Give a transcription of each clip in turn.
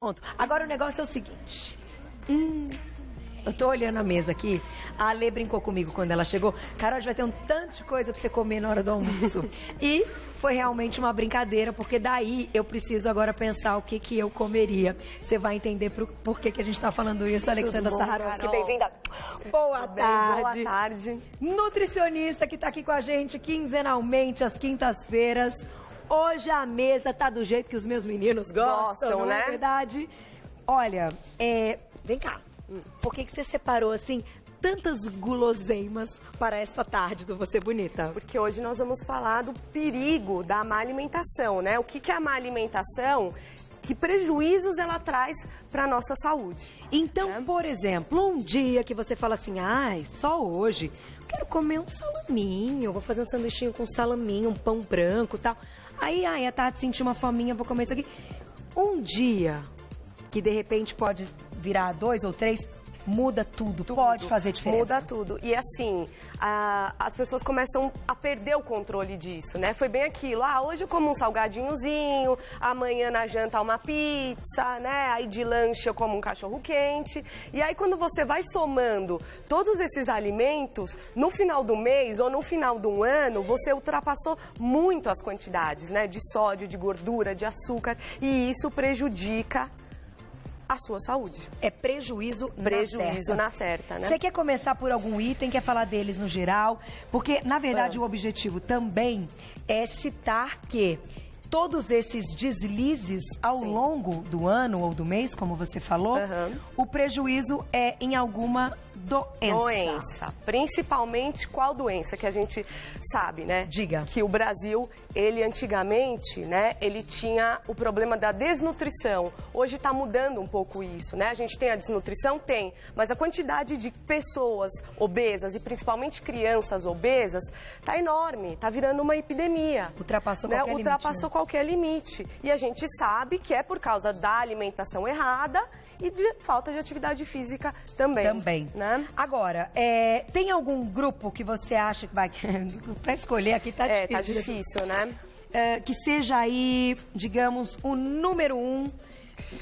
Pronto. Agora o negócio é o seguinte. Eu tô olhando a mesa aqui. A Ale brincou comigo quando ela chegou. Carol, vai ter um tanto de coisa pra você comer na hora do almoço. E foi realmente uma brincadeira, porque daí eu preciso agora pensar o que eu comeria. Você vai entender por que a gente tá falando isso, Alexandra Saharovski. Bem-vinda. Boa tarde. Boa tarde. Nutricionista que tá aqui com a gente quinzenalmente, às quintas-feiras. Hoje a mesa tá do jeito que os meus meninos gostam, não né? é verdade? Olha, vem cá. Por que você separou, assim, tantas guloseimas para esta tarde do Você Bonita? Porque hoje nós vamos falar do perigo da má alimentação, né? O que é a má alimentação? Que prejuízos ela traz para a nossa saúde. Então, por exemplo, um dia que você fala assim, só hoje, eu quero comer um salaminho, vou fazer um sanduichinho com salaminho, um pão branco e tal. Aí, a Tati sentiu uma fominha, vou comer isso aqui. Um dia que de repente pode virar 2 ou 3, muda tudo, pode fazer diferença. Muda tudo. E assim, as pessoas começam a perder o controle disso, né? Foi bem aquilo, hoje eu como um salgadinhozinho, amanhã na janta uma pizza, né? Aí de lanche eu como um cachorro quente. E aí quando você vai somando todos esses alimentos, no final do mês ou no final de um ano, você ultrapassou muito as quantidades, né? De sódio, de gordura, de açúcar. E isso prejudica a sua saúde. É prejuízo na certa, né? Você quer começar por algum item, quer falar deles no geral? Porque, na verdade, o objetivo também é citar que todos esses deslizes ao longo do ano ou do mês, como você falou, o prejuízo é em alguma doença. Principalmente qual doença que a gente sabe, né? Diga. Que o Brasil, ele antigamente, né, ele tinha o problema da desnutrição. Hoje está mudando um pouco isso, né? A gente tem a desnutrição? Tem. Mas a quantidade de pessoas obesas e principalmente crianças obesas tá enorme, tá virando uma epidemia. Ultrapassou qualquer limite. E a gente sabe que é por causa da alimentação errada e de falta de atividade física também. Né? Agora, tem algum grupo que você acha que vai... Para escolher aqui tá difícil. Tá difícil, né? Que seja aí, digamos, o número 1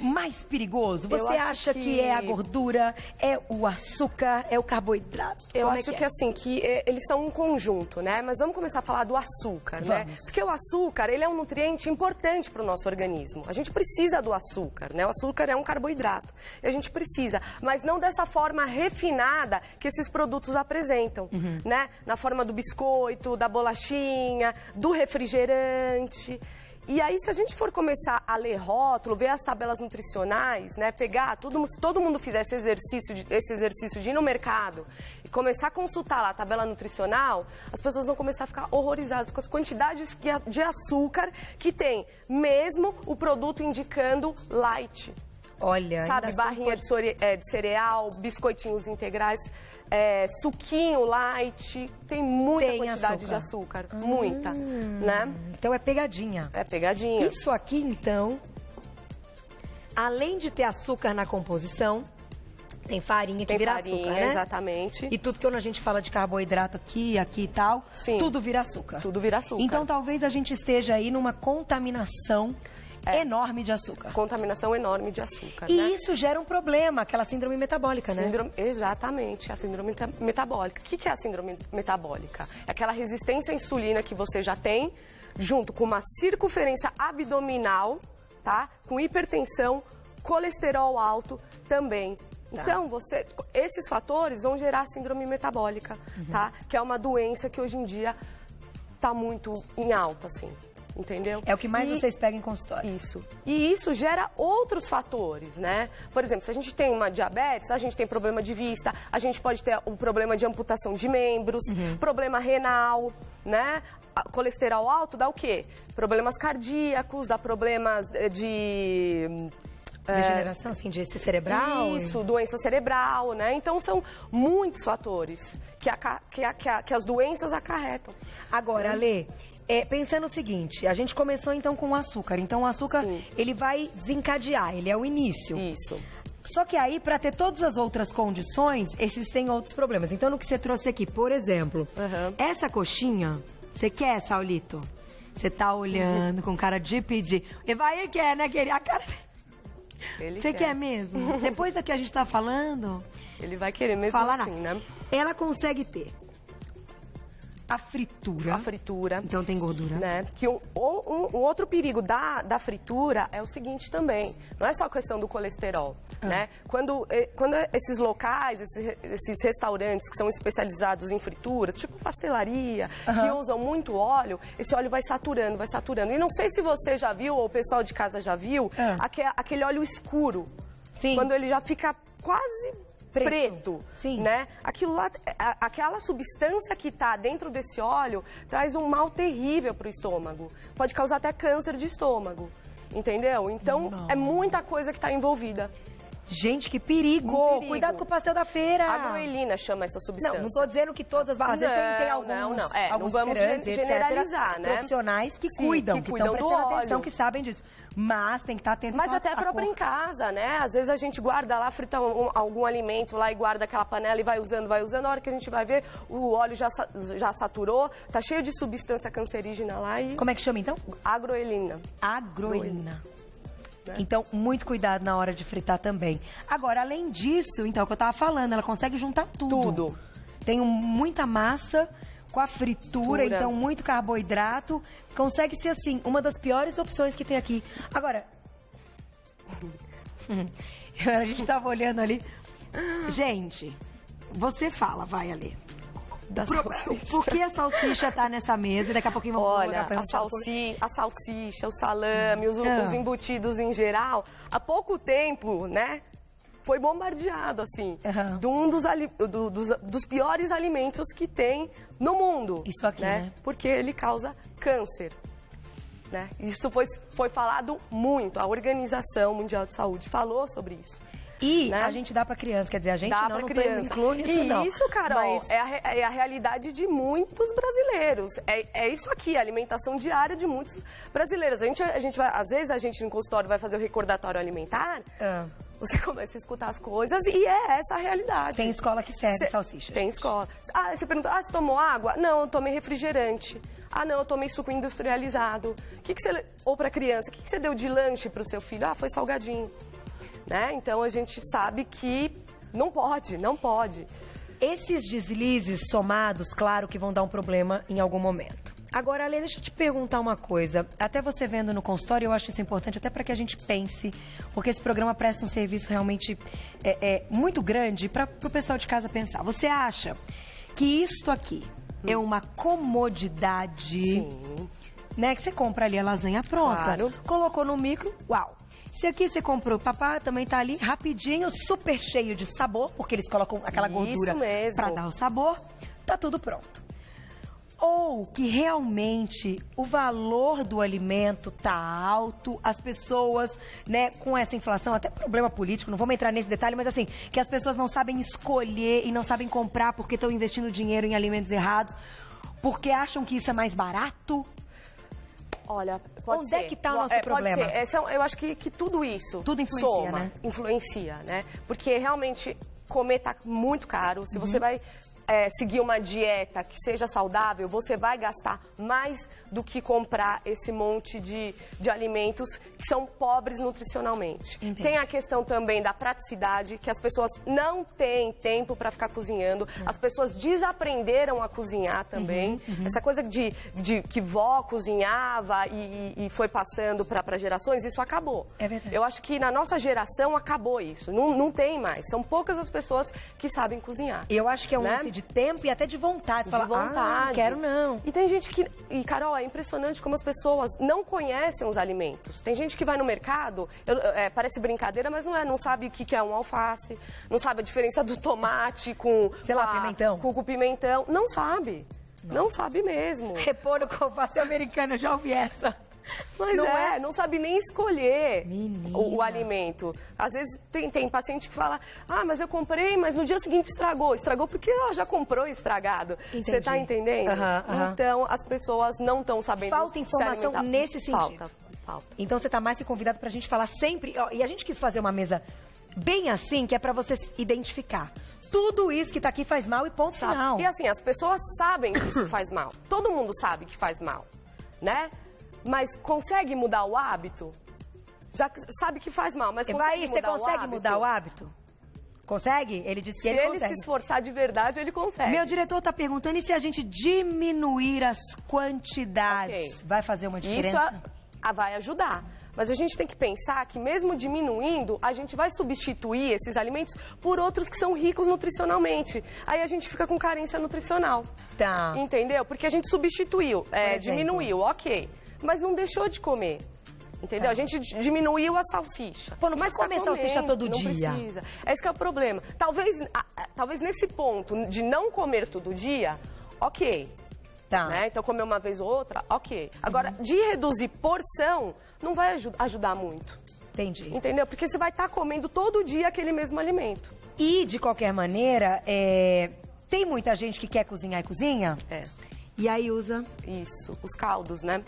mais perigoso? Você acha que é a gordura, é o açúcar, é o carboidrato? Eu acho que assim, que eles são um conjunto, né? Mas vamos começar a falar do açúcar, né? Porque o açúcar, ele é um nutriente importante para o nosso organismo. A gente precisa do açúcar, né? O açúcar é um carboidrato. E a gente precisa, mas não dessa forma refinada que esses produtos apresentam, né? Na forma do biscoito, da bolachinha, do refrigerante. E aí, se a gente for começar a ler rótulo, ver as tabelas nutricionais, né, pegar, se todo mundo fizer esse exercício de ir no mercado e começar a consultar lá a tabela nutricional, as pessoas vão começar a ficar horrorizadas com as quantidades de açúcar que tem, mesmo o produto indicando light. Olha, sabe, barrinha de cereal, biscoitinhos integrais, suquinho light, tem muita quantidade de açúcar, muita, né? Então é pegadinha. É pegadinha. Isso aqui, então, além de ter açúcar na composição, tem farinha que vira açúcar, né? Exatamente. E tudo que quando a gente fala de carboidrato aqui e tal, tudo vira açúcar. Tudo vira açúcar. Então talvez a gente esteja aí numa contaminação enorme de açúcar. Contaminação enorme de açúcar, e né? isso gera um problema, aquela síndrome metabólica, né? Exatamente, a síndrome metabólica. O que é a síndrome metabólica? É aquela resistência à insulina que você já tem, junto com uma circunferência abdominal, tá? Com hipertensão, colesterol alto também. Então, esses fatores vão gerar síndrome metabólica, tá? Que é uma doença que hoje em dia tá muito em alta, assim. Entendeu? É o que mais vocês pegam em consultório. Isso. E isso gera outros fatores, né? Por exemplo, se a gente tem uma diabetes, a gente tem problema de vista, a gente pode ter um problema de amputação de membros, problema renal, né? Colesterol alto dá o quê? Problemas cardíacos, dá problemas de... degeneração, assim, de cerebral? Isso, doença cerebral, né? Então, são muitos fatores que as doenças acarretam. Agora, Ale, pensando o seguinte, a gente começou, então, com o açúcar. Então, o açúcar, ele vai desencadear, ele é o início. Isso. Só que aí, para ter todas as outras condições, existem outros problemas. Então, no que você trouxe aqui, por exemplo, essa coxinha, você quer, Saulito? Você tá olhando com cara de pedir. Evair quer, né, querida? A cara... Você quer mesmo? Depois da que a gente tá falando... Ele vai querer mesmo assim, né? Ela consegue ter a fritura. A fritura. Então tem gordura. Né? Que um outro perigo da fritura é o seguinte também. Não é só a questão do colesterol, né? Quando esses locais, esses restaurantes que são especializados em frituras, tipo pastelaria, que usam muito óleo, esse óleo vai saturando, vai saturando. E não sei se você já viu, ou o pessoal de casa já viu, aquele óleo escuro. Sim. Quando ele já fica quase... preto, né? Aquilo lá, aquela substância que está dentro desse óleo traz um mal terrível para o estômago. Pode causar até câncer de estômago, entendeu? Então, é muita coisa que está envolvida. Gente, que perigo. Cuidado com o pastel da feira. Agroelina chama essa substância. Não estou dizendo que todas as balas. Tem alguns, não vamos generalizar, né? Profissionais que cuidam, que estão prestando atenção, que sabem disso. Mas tem que estar atento. Mas até próprio em casa, né? Às vezes a gente guarda lá, frita algum alimento lá e guarda aquela panela e vai usando. A hora que a gente vai ver, o óleo já saturou, tá cheio de substância cancerígena lá e... Como é que chama, então? Agroelina. Agroelina. Então, muito cuidado na hora de fritar também. Agora, além disso, então, o que eu tava falando, ela consegue juntar tudo. Tem muita massa com a fritura, então muito carboidrato. Consegue ser, assim, uma das piores opções que tem aqui. Agora, a gente tava olhando ali. Gente, você fala, vai ali. Por que a salsicha tá nessa mesa? Daqui a pouquinho vamos olhar pra a salsicha, o salame, os embutidos em geral, há pouco tempo, né? Foi bombardeado, assim, de um dos piores alimentos que tem no mundo. Isso aqui, né? Porque ele causa câncer. Né? Isso foi falado muito. A Organização Mundial de Saúde falou sobre isso. E a gente dá pra criança, quer dizer, a gente não inclui nisso, não. E isso, Carol, é a realidade de muitos brasileiros. É isso aqui, a alimentação diária de muitos brasileiros. A gente vai, às vezes a gente no consultório vai fazer o recordatório alimentar, você começa a escutar as coisas e é essa a realidade. Tem escola que serve salsicha. Tem escola. Você pergunta, você tomou água? Não, eu tomei refrigerante. Não, eu tomei suco industrializado. Ou pra criança, o que você deu de lanche pro seu filho? Foi salgadinho. Né? Então a gente sabe que não pode. Esses deslizes somados, claro que vão dar um problema em algum momento. Agora, Ale, deixa eu te perguntar uma coisa. Até você vendo no consultório, eu acho isso importante, até para que a gente pense, porque esse programa presta um serviço realmente muito grande para o pessoal de casa pensar. Você acha que isto aqui é uma comodidade? Sim. Né? Que você compra ali a lasanha pronta, colocou no micro, uau! Se aqui você comprou, papá também tá ali rapidinho, super cheio de sabor, porque eles colocam aquela gordura para dar o sabor, tá tudo pronto. Ou que realmente o valor do alimento tá alto, as pessoas, né, com essa inflação, até problema político, não vamos entrar nesse detalhe, mas assim, que as pessoas não sabem escolher e não sabem comprar porque estão investindo dinheiro em alimentos errados, porque acham que isso é mais barato. Olha, pode ser. Onde é que está o nosso problema? Pode ser. Eu acho que tudo isso influencia, né? Influencia, né? Porque realmente comer tá muito caro. Se você vai seguir uma dieta que seja saudável, você vai gastar mais do que comprar esse monte de alimentos que são pobres nutricionalmente. Entendi. Tem a questão também da praticidade, que as pessoas não têm tempo para ficar cozinhando. As pessoas desaprenderam a cozinhar também. Essa coisa de que vó cozinhava e foi passando para gerações, isso acabou. É verdade. Eu acho que na nossa geração acabou isso. Não tem mais. São poucas as pessoas que sabem cozinhar. Eu acho que é um lance de tempo e até de vontade. De vontade. Não quero não. E tem gente que... E, Carol, é impressionante como as pessoas não conhecem os alimentos. Tem gente que vai no mercado, parece brincadeira, mas não é. Não sabe o que é um alface, não sabe a diferença do tomate com... pimentão. Com o pimentão. Não sabe. Nossa. Não sabe mesmo. Repolho com alface americana, eu já ouvi essa. Mas não sabe nem escolher o alimento. Às vezes tem paciente que fala, mas eu comprei, mas no dia seguinte estragou. Estragou porque ela já comprou estragado. Entendi. Você tá entendendo? Então, as pessoas não estão sabendo. Falta informação nesse sentido. Falta. Então, você tá mais que convidado pra gente falar sempre... E a gente quis fazer uma mesa bem assim, que é pra você identificar. Tudo isso que tá aqui faz mal e ponto final. E assim, as pessoas sabem que isso faz mal. Todo mundo sabe que faz mal, né? Mas consegue mudar o hábito? já sabe que faz mal, mas Você consegue mudar o hábito? Consegue? Ele disse que Se ele ele consegue. se esforçar de verdade, ele consegue. Meu diretor está perguntando, e se a gente diminuir as quantidades? Ok. Vai fazer uma diferença? Isso vai ajudar. Mas a gente tem que pensar que mesmo diminuindo, a gente vai substituir esses alimentos por outros que são ricos nutricionalmente. Aí a gente fica com carência nutricional. Tá. Entendeu? Porque a gente substituiu, diminuiu, ok. Mas não deixou de comer. Entendeu? Tá. A gente diminuiu a salsicha. Pô, não precisa comer salsicha todo dia. Não precisa. Esse que é o problema. Talvez nesse ponto de não comer todo dia, ok. Tá. Né? Então, comer uma vez ou outra, ok. Agora, de reduzir porção, não vai ajudar muito. Entendi. Entendeu? Porque você vai estar comendo todo dia aquele mesmo alimento. E, de qualquer maneira, tem muita gente que quer cozinhar e cozinha, É. e aí usa. Isso, os caldos, né?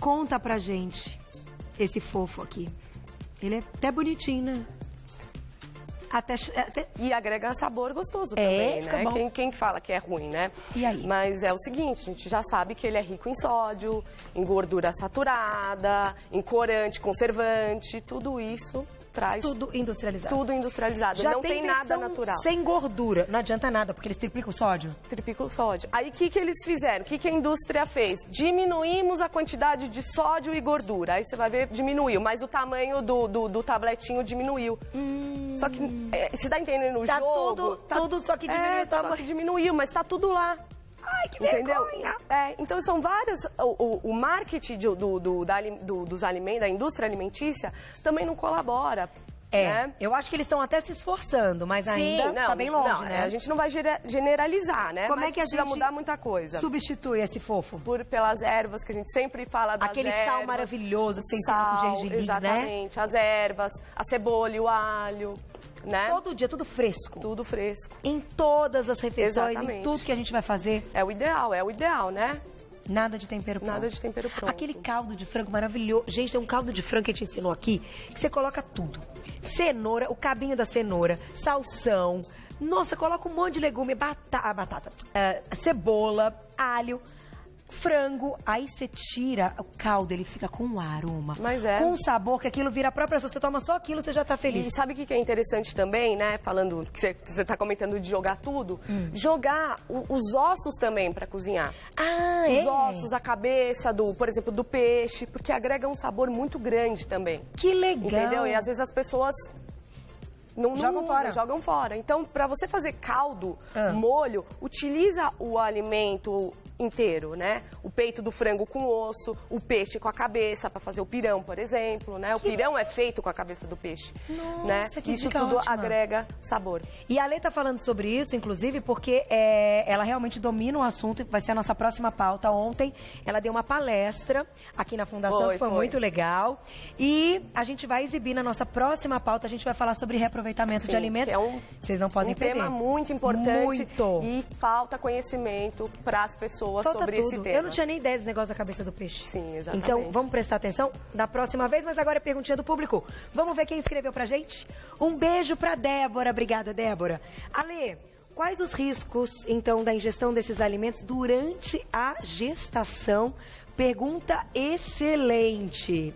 Conta pra gente esse fofo aqui. Ele é até bonitinho, né? Até... E agrega sabor gostoso É, também, fica né? bom. Quem fala que é ruim, né? E aí? Mas é o seguinte, a gente já sabe que ele é rico em sódio, em gordura saturada, em corante, conservante, tudo isso traz Tudo industrializado. tudo industrializado. Já Não tem nada versão natural. sem gordura. Não adianta nada, porque eles triplicam o sódio. Triplica o sódio. Aí o que eles fizeram? O que a indústria fez? Diminuímos a quantidade de sódio e gordura. Aí você vai ver, diminuiu, mas o tamanho do tabletinho diminuiu. Só que, você tá entendendo o Tá jogo? tudo, só que diminuiu o tamanho. Só que diminuiu, mas tá tudo lá. Ai, que Entendeu? vergonha. Então são várias. O marketing dos alimentos, da indústria alimentícia, também não colabora. Né? Eu acho que eles estão até se esforçando, mas Sim, ainda tá bem longe, não, né? A gente não vai generalizar, né? Como Mas é que a precisa gente mudar muita coisa. substitui esse fofo? Pelas ervas, que a gente sempre fala das Aquele ervas. sal maravilhoso que tem sempre com Sal, gergelim, né? exatamente. As ervas, a cebola e o alho, né? Todo dia, tudo fresco. Tudo fresco. Em todas as refeições, Exatamente. em tudo que a gente vai fazer, É o ideal, né? nada de tempero pronto. Nada de tempero pronto. Aquele caldo de frango maravilhoso. Gente, tem um caldo de frango que a gente ensinou aqui, que você coloca tudo. Cenoura, o cabinho da cenoura, salsão. Nossa, coloca um monte de legume, batata, cebola, alho, frango. Aí você tira o caldo, ele fica com um aroma. Mas é. Com um sabor, que aquilo vira a própria... Você toma só aquilo, você já tá feliz. E sabe o que é interessante também, né? Falando que você tá comentando de jogar tudo. Jogar os ossos também para cozinhar. Ah, Os ossos, a cabeça, por exemplo, do peixe, porque agrega um sabor muito grande também. Que legal. Entendeu? E às vezes as pessoas não Jogam usam, fora. jogam fora. Então, para você fazer caldo, Ah. molho, utiliza o alimento inteiro, né? O peito do frango com osso, o peixe com a cabeça, para fazer o pirão, por exemplo, né? O pirão é feito com a cabeça do peixe, Nossa, né? que Isso dica tudo ótima. agrega sabor. E a Lê tá falando sobre isso, inclusive, porque ela realmente domina o assunto, vai ser a nossa próxima pauta. Ontem ela deu uma palestra aqui na Fundação, que foi muito legal. E a gente vai exibir na nossa próxima pauta, a gente vai falar sobre reaproveitamento de alimentos. Que é Vocês não podem perder. tema muito importante. Muito. E falta conhecimento para as pessoas Falta sobre tudo. esse tema. Eu não tinha nem ideia desse negócio da cabeça do peixe. Sim, exatamente. Então, vamos prestar atenção na próxima vez, mas agora é perguntinha do público. Vamos ver quem escreveu pra gente? Um beijo pra Débora. Obrigada, Débora. Ale, quais os riscos, então, da ingestão desses alimentos durante a gestação? Pergunta excelente.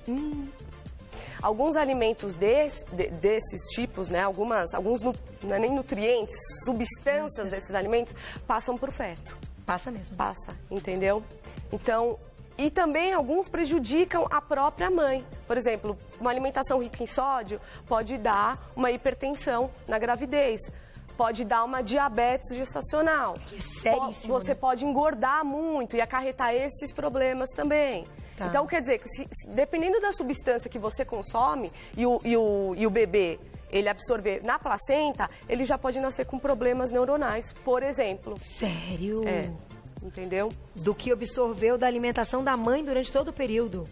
Alguns alimentos desses tipos, né? Alguns não é nem nutrientes, substâncias desses alimentos passam para o feto. Passa mesmo. Passa, entendeu? Então, e também alguns prejudicam a própria mãe. Por exemplo, uma alimentação rica em sódio pode dar uma hipertensão na gravidez. Pode dar uma diabetes gestacional. Seríssimo, Você né? pode engordar muito e acarretar esses problemas também. Tá. Então, quer dizer, que dependendo da substância que você consome e o bebê ele absorver na placenta, ele já pode nascer com problemas neuronais, por exemplo. Sério? Entendeu? Do que absorveu da alimentação da mãe durante todo o período.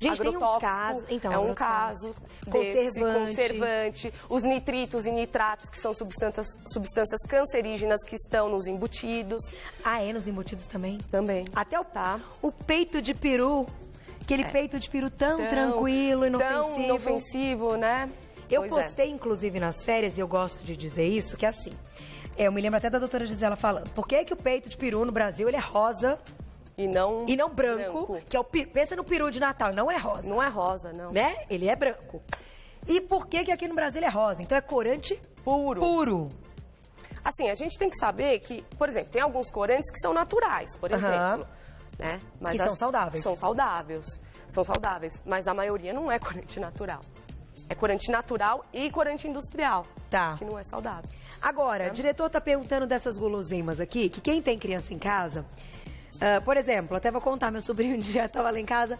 Gente, tem uns Agrotóxico casos... Então, é um agrotóxico. caso desse, Conservante. conservante, os nitritos e nitratos, que são substâncias cancerígenas que estão nos embutidos. Ah, é? Nos embutidos também? Também. Até o peito de peru, aquele peito de peru tão tranquilo, inofensivo. Tão inofensivo, né? Eu Pois é. postei, inclusive, nas férias, e eu gosto de dizer isso, que é assim. Eu me lembro até da doutora Gisela falando. Por que o peito de peru no Brasil, ele é rosa E não branco, que é o pensa no peru de Natal, não é rosa. Não é rosa, não. Né? Ele é branco. E por que aqui no Brasil ele é rosa? Então é corante puro. Assim, a gente tem que saber que, por exemplo, tem alguns corantes que são naturais, por exemplo. Né? Mas são saudáveis. São saudáveis, mas a maioria não é corante natural. É corante natural e corante industrial, que não é saudável. Agora, o diretor tá perguntando dessas guloseimas aqui, que quem tem criança em casa, por exemplo, até vou contar, meu sobrinho um dia estava lá em casa,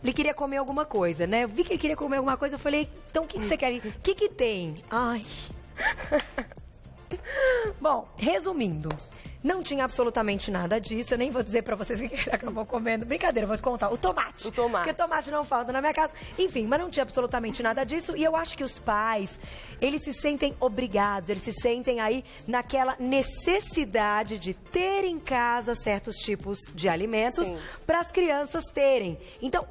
ele queria comer alguma coisa, né? Eu vi que ele queria comer alguma coisa, eu falei, então o que você quer? O que tem? Ai... Bom, resumindo, não tinha absolutamente nada disso. Eu nem vou dizer pra vocês o que ele acabou comendo. Brincadeira, vou te contar. O tomate. Porque tomate não falta na minha casa. Enfim, mas não tinha absolutamente nada disso. E eu acho que os pais, eles se sentem obrigados, eles se sentem aí naquela necessidade de ter em casa certos tipos de alimentos para as crianças terem. Então,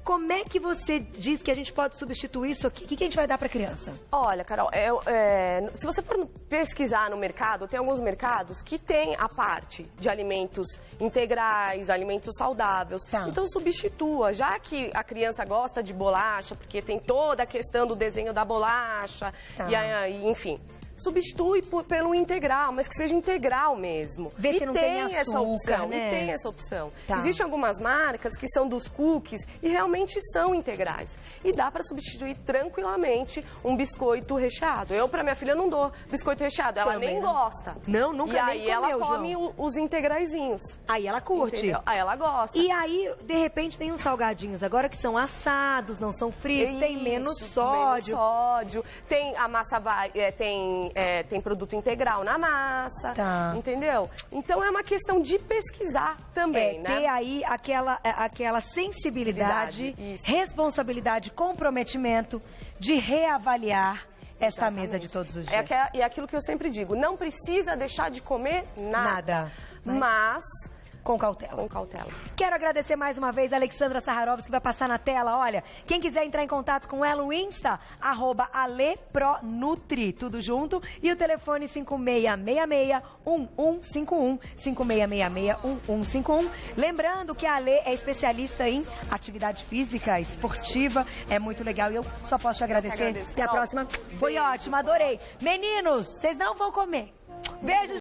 como é que você diz que a gente pode substituir isso aqui? O que a gente vai dar para a criança? Olha, Carol, se você for pesquisar no mercado, tem alguns mercados que tem a parte de alimentos integrais, alimentos saudáveis. Então substitua, já que a criança gosta de bolacha, porque tem toda a questão do desenho da bolacha, e aí, enfim... Substitui pelo integral, mas que seja integral mesmo. Vê se não tem açúcar, essa opção, né? E tem essa opção. Existem algumas marcas que são dos cookies e realmente são integrais. E dá para substituir tranquilamente um biscoito recheado. Eu, para minha filha, não dou biscoito recheado. Ela nem gosta. Não, nunca nem comeu, E aí ela come os integraizinhos. Aí ela curte. Entendeu? Aí ela gosta. E aí, de repente, tem uns salgadinhos agora que são assados, não são fritos, tem menos sódio. Tem a massa, tem produto integral na massa, entendeu? Então é uma questão de pesquisar também, né? Ter aí aquela sensibilidade, responsabilidade, comprometimento de reavaliar essa mesa de todos os dias. É aquilo que eu sempre digo, não precisa deixar de comer nada. Mas... Com cautela. Com cautela. Quero agradecer mais uma vez a Alexandra Saharovski, que vai passar na tela. Olha, quem quiser entrar em contato com ela, o Insta, @alepronutri, tudo junto. E o telefone 5666-1151, 5666-1151. Lembrando que a Ale é especialista em atividade física, esportiva. É muito legal e eu só posso te agradecer. Até a próxima. Foi ótimo, adorei. Meninos, vocês não vão comer. Beijo,